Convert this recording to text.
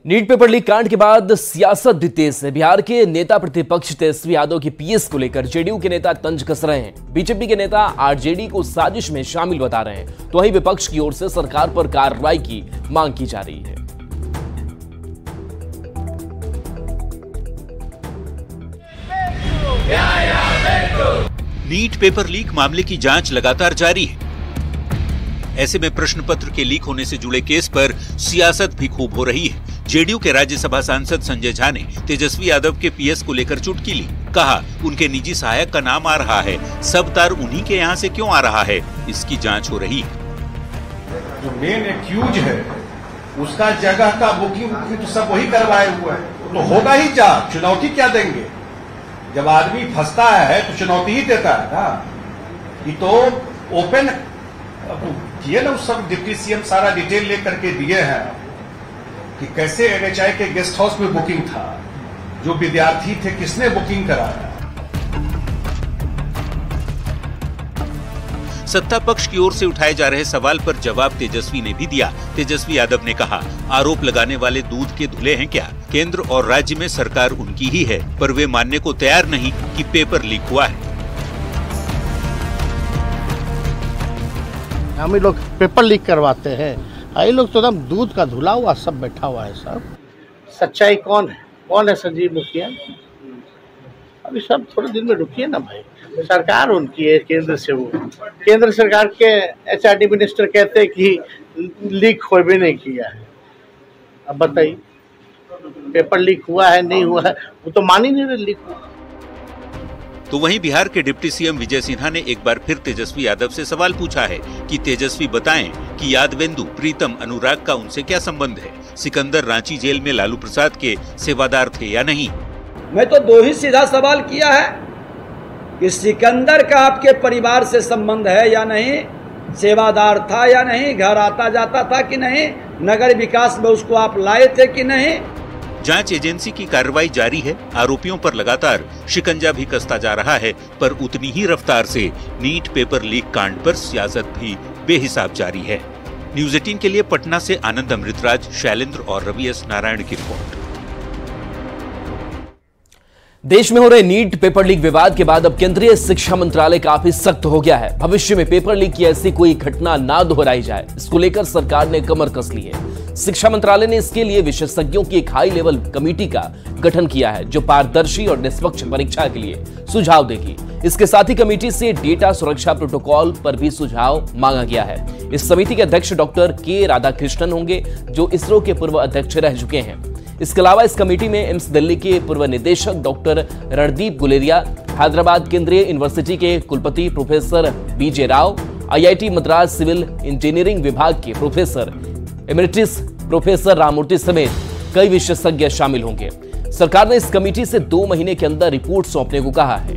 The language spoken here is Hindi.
नीट पेपर लीक कांड के बाद सियासत भी तेज है। बिहार के नेता प्रतिपक्ष तेजस्वी यादव की पीएस को लेकर जेडीयू के नेता तंज कस रहे हैं। बीजेपी के नेता आरजेडी को साजिश में शामिल बता रहे हैं, तो वहीं विपक्ष की ओर से सरकार पर कार्रवाई की मांग की जा रही है। नीट पेपर लीक मामले की जांच लगातार जारी है। ऐसे में प्रश्न पत्र के लीक होने से जुड़े केस पर सियासत भी खूब हो रही है। जेडीयू के राज्यसभा सांसद संजय झा ने तेजस्वी यादव के पीएस को लेकर चुटकी ली। कहा, उनके निजी सहायक का नाम आ रहा है, सब तार उन्हीं के यहाँ से क्यों आ रहा है, इसकी जांच हो रही है। जो मेन एक्यूज है उसका जगह का बुकिंग तो सब वही करवाए हुए है, तो होगा ही जांच। चुनौती क्या देंगे? जब आदमी फंसता है तो चुनौती ही देता है ना। ये तो ओपन किए ना, उस सब डिप्टी सीएम सारा डिटेल लेकर के दिए हैं कि कैसे एनएचआई के गेस्ट हाउस में बुकिंग था, जो विद्यार्थी थे किसने बुकिंग कराया। सत्ता पक्ष की ओर से उठाए जा रहे सवाल पर जवाब तेजस्वी ने भी दिया। तेजस्वी यादव ने कहा, आरोप लगाने वाले दूध के धुले हैं क्या? केंद्र और राज्य में सरकार उनकी ही है, पर वे मानने को तैयार नहीं कि पेपर लीक हुआ है। हम ही लोग पेपर लीक करवाते हैं, ये लोग तो एकदम दूध का धुला हुआ सब बैठा हुआ है। सब सच्चाई कौन है? कौन है संजीव मुखिया? अभी सब थोड़े दिन में रुकिए ना भाई। सरकार उनकी है, केंद्र से। वो केंद्र सरकार के एचआरडी मिनिस्टर कहते हैं कि लीक हो भी नहीं किया है। अब बताइए, पेपर लीक हुआ है नहीं हुआ है, वो तो मान ही नहीं रहे लीक हुआ। तो वहीं बिहार के डिप्टी सीएम विजय सिन्हा ने एक बार फिर तेजस्वी यादव से सवाल पूछा है कि तेजस्वी बताएं कि यादवेंदु, प्रीतम, अनुराग का उनसे क्या संबंध है? सिकंदर रांची जेल में लालू प्रसाद के सेवादार थे या नहीं? मैं तो दो ही सीधा सवाल किया है कि सिकंदर का आपके परिवार से संबंध है या नहीं, सेवादार था या नहीं, घर आता जाता था कि नहीं, नगर विकास में उसको आप लाए थे कि नहीं। जांच एजेंसी की कार्रवाई जारी है। आरोपियों पर लगातार शिकंजा भी कसता जा रहा है, पर उतनी ही रफ्तार से नीट पेपर लीक कांड पर सियासत भी बेहिसाब जारी है। न्यूज़ 18 के लिए पटना से आनंद अमृतराज, शैलेंद्र और रवि एस नारायण की रिपोर्ट। देश में हो रहे नीट पेपर लीक विवाद के बाद अब केंद्रीय शिक्षा मंत्रालय काफी सख्त हो गया है। भविष्य में पेपर लीक की ऐसी कोई घटना ना दोहराई जाए, इसको लेकर सरकार ने कमर कस ली है। शिक्षा मंत्रालय ने इसके लिए विशेषज्ञों की एक हाई लेवल कमेटी का गठन किया है, जो पारदर्शी और निष्पक्ष परीक्षा के लिए सुझाव देगी। इसके साथ ही कमेटी से डेटा सुरक्षा प्रोटोकॉल पर भी सुझाव मांगा गया है। इस समिति के अध्यक्ष डॉक्टर के राधाकृष्णन होंगे, जो इसरो के पूर्व अध्यक्ष रह चुके हैं। इसके अलावा इस कमेटी में एम्स दिल्ली के पूर्व निदेशक डॉक्टर रणदीप गुलेरिया, हैदराबाद केंद्रीय यूनिवर्सिटी के कुलपति professor B J Rao, IIT Madras civil engineering विभाग के प्रोफेसर एमेरिटस प्रोफेसर राममूर्ति समेत कई विशेषज्ञ शामिल होंगे। सरकार ने इस कमेटी से 2 महीने के अंदर रिपोर्ट सौंपने को कहा है।